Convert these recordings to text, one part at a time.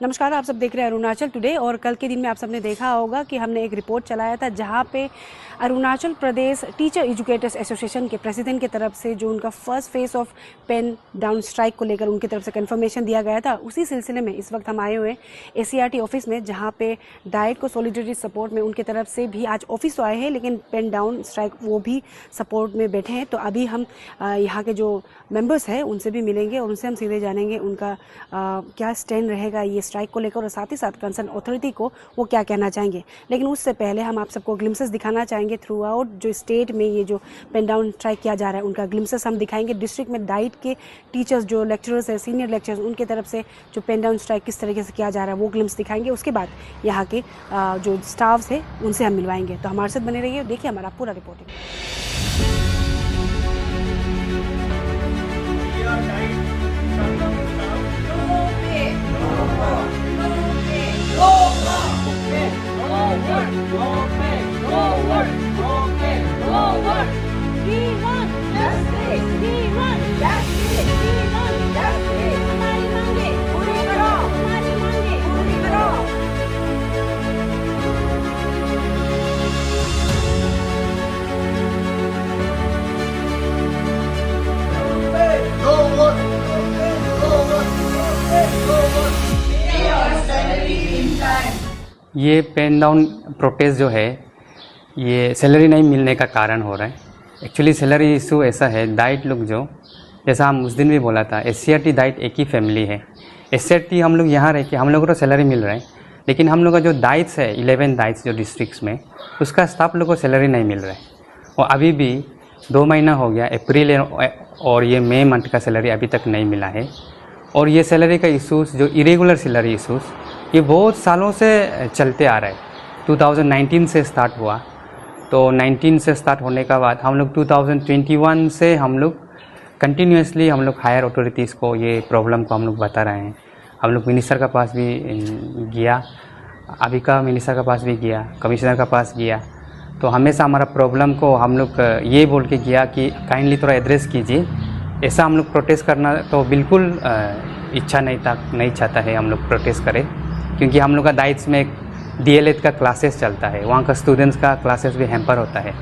नमस्कार, आप सब देख रहे हैं अरुणाचल टुडे। और कल के दिन में आप सबने देखा होगा कि हमने एक रिपोर्ट चलाया था जहां पे Arunachal Pradesh teacher educators association के प्रेसिडेंट की तरफ से जो उनका first phase of pen down strike को लेकर उनकी तरफ से कंफर्मेशन दिया गया था। उसी सिलसिले में इस वक्त हम आए हुए हैं ACRT ऑफिस में, जहां पे डाइट को सॉलिडरिटी सपोर्ट में उनकी तरफ से भी आज ऑफिस तो आए हैं, लेकिन पेन डाउन स्ट्राइक वो भी सपोर्ट में बैठे हैं। तो अभी हम यहाँ के जो मेंबर्स हैं उनसे भी मिलेंगे और उनसे हम सीधे जानेंगे उनका क्या स्टैंड रहेगा ये स्ट्राइक को लेकर और साथ ही साथ कंसर्न अथॉरिटी को वो क्या कहना चाहेंगे। लेकिन उससे पहले हम आप सबको ग्लिम्सेस दिखाना चाहेंगे थ्रू आउट जो स्टेट में ये जो पेन डाउन स्ट्राइक किया जा रहा है उनका ग्लिम्सेस हम दिखाएंगे। डिस्ट्रिक्ट में डाइट के टीचर्स जो लेक्चरर्स है, सीनियर लेक्चरर्स, उनकी तरफ से जो पेन डाउन स्ट्राइक किस तरीके से किया जा रहा है वो ग्लिम्स दिखाएंगे। उसके बाद यहाँ के जो स्टाफ्स है उनसे हम मिलवाएंगे। तो हमारे साथ बने रहिए, देखिए हमारा पूरा रिपोर्टिंग। ये पेन डाउन प्रोटेस्ट जो है ये सैलरी नहीं मिलने का कारण हो रहा है। एक्चुअली सैलरी इशू ऐसा है, डाइट लोग जो जैसा हम उस दिन भी बोला था, SCRT डाइट एक ही फैमिली है। SCRT हम लोग यहाँ रह के हम लोग को तो सैलरी मिल रहा है, लेकिन हम लोग का जो डाइट्स है 11 डाइट्स जो डिस्ट्रिक्ट्स में उसका स्टाफ लोग को सैलरी नहीं मिल रहा है। और अभी भी 2 महीना हो गया, अप्रैल और ये मई मंथ का सैलरी अभी तक नहीं मिला है। और ये सैलरी का इशूज़ जो इरेगुलर सैलरी इशूज़ ये बहुत सालों से चलते आ रहा है। 2019 से स्टार्ट हुआ, तो 19 से स्टार्ट होने का बाद हम लोग 2021 से हम लोग कंटिन्यूसली हम लोग हायर अथॉरिटीज़ को ये प्रॉब्लम को हम लोग बता रहे हैं। हम लोग मिनिस्टर का पास भी गया, अभी का मिनिस्टर का पास भी गया, कमिश्नर का पास गया। तो हमेशा हमारा प्रॉब्लम को हम लोग ये बोल के गया कि काइंडली थोड़ा एड्रेस कीजिए। ऐसा हम लोग प्रोटेस्ट करना तो बिल्कुल इच्छा नहीं चाहता है हम लोग प्रोटेस्ट करें, क्योंकि हम लोग का डाइट्स में DLED का क्लासेस चलता है, वहाँ का स्टूडेंट्स का क्लासेस भी हैम्पर होता है।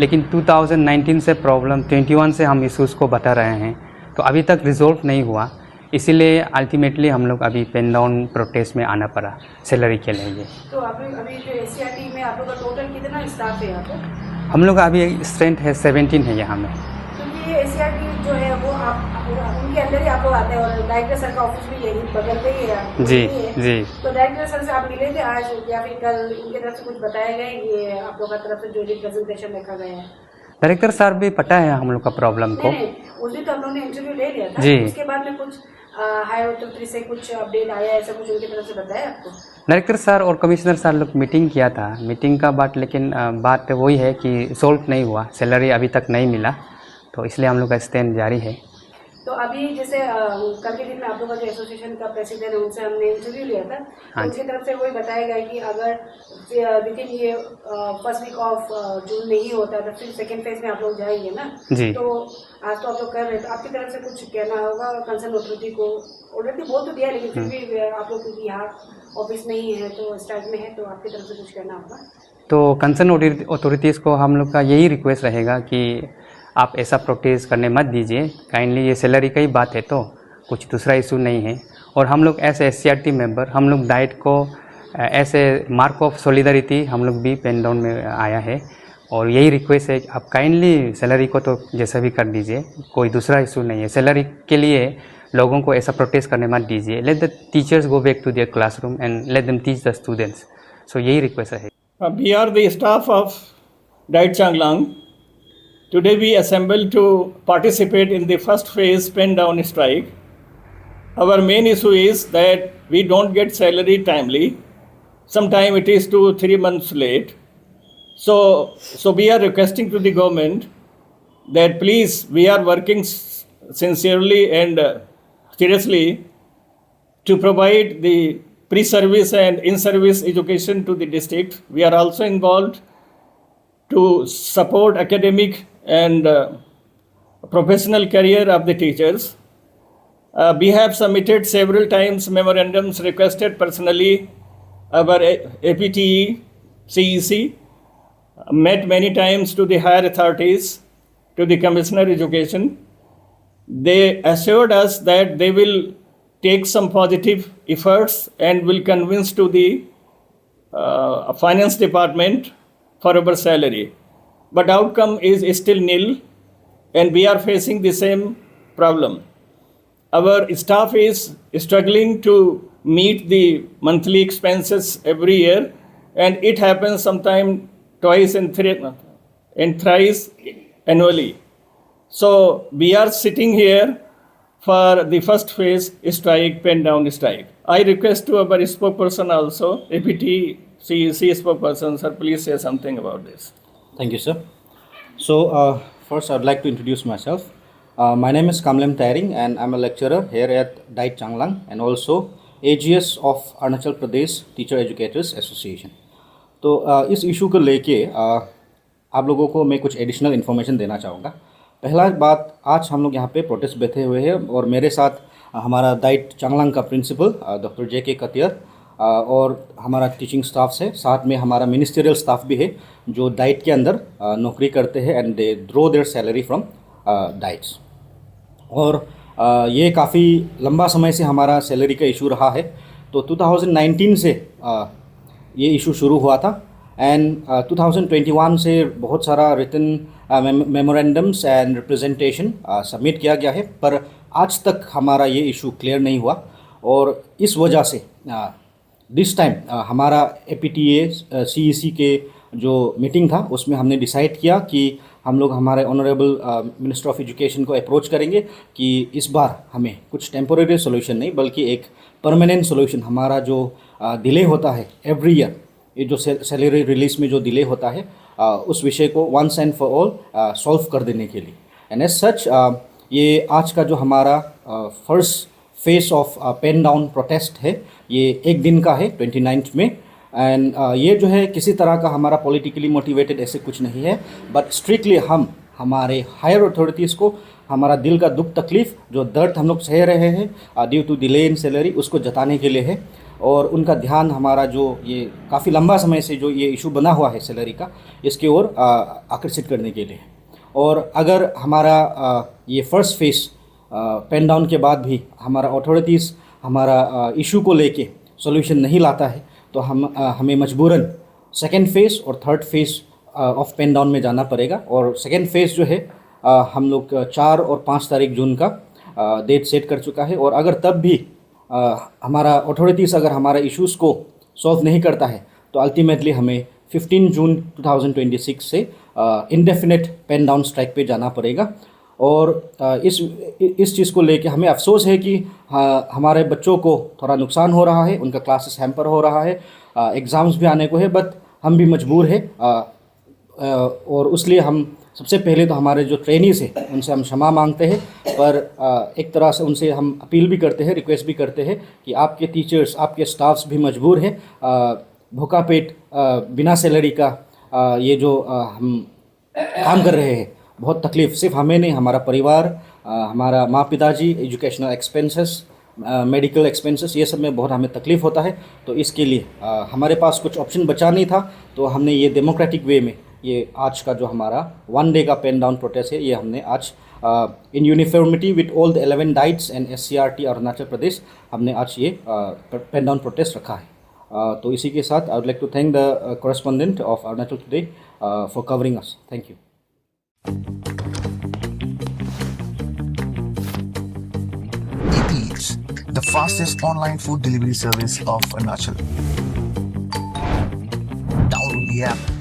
लेकिन 2019 से प्रॉब्लम 21 से हम इशूज़ को बता रहे हैं, तो अभी तक रिजॉल्व नहीं हुआ। इसीलिए अल्टीमेटली हम लोग अभी पेन डाउन प्रोटेस्ट में आना पड़ा सैलरी के लिए। तो अभी जो ACRT में आप लोग का टोटल कितना स्टाफ है यहाँ पे? हम लोग का अभी स्ट्रेंथ है 17 है यहाँ में। तो ये ACRT जो है वो आप उनके अंदर ही आप लोग आते हैं और डायरेक्टर सर का ऑफिस भी यही बगल पे ही है? जी जी। तो डायरेक्टर सर से आप मिले थे आज या फिर कल? उनकी तरफ से कुछ बताया गया ये आप लोग का तरफ से जो रिप्रेजेंटेशन रखा गया है? डायरेक्टर सर भी पता है हम लोग का प्रॉब्लम को। नहीं, उस दिन तो हम लोगों ने इंटरव्यू ले लिया था। जी। उसके बाद में कुछ हायर अथॉरिटी से कुछ अपडेट आया, ऐसा कुछ उनकी तरफ से बताया आपको? डायरेक्टर सर और कमिश्नर सर लोग मीटिंग किया था, मीटिंग का बात, लेकिन बात वही है कि सोल्व नहीं हुआ, सैलरी अभी तक नहीं मिला, तो इसलिए हम लोग का स्टैंड जारी है। तो अभी जैसे कल के दिन में आप लोग का जो एसोसिएशन का प्रेसिडेंट है उनसे हमने इंटरव्यू लिया था, तो उनकी तरफ से वही बताया गया कि अगर विद इन ये फर्स्ट वीक ऑफ जून नहीं होता तो फिर सेकेंड फेज में आप लोग जाएंगे ना जी। तो आज तो आप लोग कर रहे हैं, तो आपकी तरफ से कुछ कहना होगा कंसर्न अथॉरिटी को? ऑलरेडी बोल तो दिया, लेकिन फिर भी आप लोग क्योंकि यहाँ ऑफिस नहीं है तो स्ट्राइक में है, तो आपकी तरफ से कुछ कहना होगा? तो कंसर्न अथॉरिटीज़ को हम लोग का यही रिक्वेस्ट रहेगा कि आप ऐसा प्रोटेस्ट करने मत दीजिए काइंडली। ये सैलरी का ही बात है, तो कुछ दूसरा इशू नहीं है। और हम लोग एज SCRT मेंबर हम लोग डाइट को ऐसे मार्क ऑफ सॉलिडरिटी हम लोग भी पेन डाउन में आया है, और यही रिक्वेस्ट है कि आप काइंडली सैलरी को तो जैसा भी कर दीजिए, कोई दूसरा इशू नहीं है। सैलरी के लिए लोगों को ऐसा प्रोटेस्ट करने मत दीजिए। Let the teachers go back to their classroom and let them teach the students. So यही रिक्वेस्ट है। We are the staff of Diet Changlang. Today we assembled to participate in the first phase pen down strike. Our main issue is that we don't get salary timely. Sometime it is 2-3 months late. So we are requesting to the government that please, we are working sincerely and seriously to provide the pre-service and in-service education to the district. We are also involved to support academic and professional career of the teachers. We have submitted several times memorandums requested personally. Our APTE, CEC, met many times to the higher authorities, to the Commissioner Education. They assured us that they will take some positive efforts and will convince to the finance department for our salary. But outcome is still nil, and we are facing the same problem. Our staff is struggling to meet the monthly expenses every year, and it happens sometime twice and thrice annually. So we are sitting here for the first phase strike, pen down strike. I request to our spokesperson also, APT CEC spokesperson, sir, please say something about this. Thank you, sir. So first I'd like to introduce myself. My name is Kamlem Taring and I'm a lecturer here at DITE Changlang and also AGS of Arunachal Pradesh Teacher Educators Association. तो इस issue को लेके आप लोगों को मैं कुछ additional information देना चाहूँगा। पहला बात, आज हम लोग यहाँ पे प्रोटेस्ट बैठे हुए हैं और मेरे साथ हमारा डाइट चांगलांग का प्रिंसिपल डॉक्टर JK कतियर और हमारा टीचिंग स्टाफ है, साथ में हमारा मिनिस्ट्रियल स्टाफ भी है जो डाइट के अंदर नौकरी करते हैं and they draw there salary from diets. और ये काफ़ी लंबा समय से हमारा सैलरी का इशू रहा है। तो 2019 से ये इशू शुरू हुआ था एंड 2021 से बहुत सारा written memorandums and representation submit किया गया है, पर आज तक हमारा ये इशू क्लियर नहीं हुआ। और इस वजह से दिस टाइम हमारा APTA CEC के जो मीटिंग था उसमें हमने डिसाइड किया कि हम लोग हमारे ऑनरेबल मिनिस्टर ऑफ एजुकेशन को अप्रोच करेंगे कि इस बार हमें कुछ टेम्पोरेरी सोल्यूशन नहीं बल्कि एक परमानेंट सोल्यूशन, हमारा जो डिले होता है एवरी ईयर, ये जो सैलरी रिलीज में जो डिले होता है उस विषय को once and for all solve कर देने के लिए। एंड एज सच ये आज का जो हमारा first phase of pen down protest है ये एक दिन का है 29 में। एंड ये जो है किसी तरह का हमारा पॉलिटिकली मोटिवेटेड ऐसे कुछ नहीं है, बट स्ट्रिक्टली हम हमारे हायर अथॉरिटीज़ को हमारा दिल का दुख तकलीफ़ जो दर्द हम लोग सह रहे हैं due to delay in salary उसको जताने के लिए है और उनका ध्यान हमारा जो ये काफ़ी लंबा समय से जो ये इशू बना हुआ है सैलरी का इसके ओर आकर्षित करने के लिए। और अगर हमारा ये फर्स्ट फेस पेन डाउन के बाद भी हमारा अथॉरिटीज़ हमारा इशू को लेके सॉल्यूशन नहीं लाता है तो हमें मजबूरन सेकेंड फेज़ और third phase of pen down में जाना पड़ेगा। और सेकेंड फेज़ जो है हम लोग 4 और 5 तारीख जून का डेट सेट कर चुका है। और अगर तब भी हमारा अथॉरिटीज़ अगर हमारा इश्यूज़ को सॉल्व नहीं करता है तो अल्टीमेटली हमें 15 जून 2026 से इंडेफिनेट पेन डाउन स्ट्राइक पे जाना पड़ेगा। और इस चीज़ को लेके हमें अफसोस है कि हमारे बच्चों को थोड़ा नुकसान हो रहा है, उनका क्लासेस हैम्पर हो रहा है, एग्ज़ाम्स भी आने को है, बट हम भी मजबूर है। और उसलिए हम सबसे पहले तो हमारे जो ट्रेनीज़ हैं उनसे हम क्षमा मांगते हैं, पर एक तरह से उनसे हम अपील भी करते हैं, रिक्वेस्ट भी करते हैं कि आपके टीचर्स, आपके स्टाफ्स भी मजबूर हैं। भूखा पेट बिना सैलरी का ये जो हम काम कर रहे हैं, बहुत तकलीफ़ सिर्फ हमें नहीं, हमारा परिवार, हमारा माँ पिताजी, एजुकेशनल एक्सपेंसेस, मेडिकल एक्सपेंसेस, ये सब में बहुत हमें तकलीफ़ होता है। तो इसके लिए हमारे पास कुछ ऑप्शन बचा नहीं था, तो हमने ये डेमोक्रेटिक वे में ये आज का जो हमारा 1 डे का पेन डाउन प्रोटेस्ट है ये हमने आज in uniformity with all the 11 DIETs and SCRT Arunachal Pradesh हमने आज ये पेन डाउन प्रोटेस्ट रखा है। तो इसी के साथ I would like to thank the correspondent of Arunachal today for covering us. Thank you. Eats, the fastest online food delivery service of Arunachal. Download the app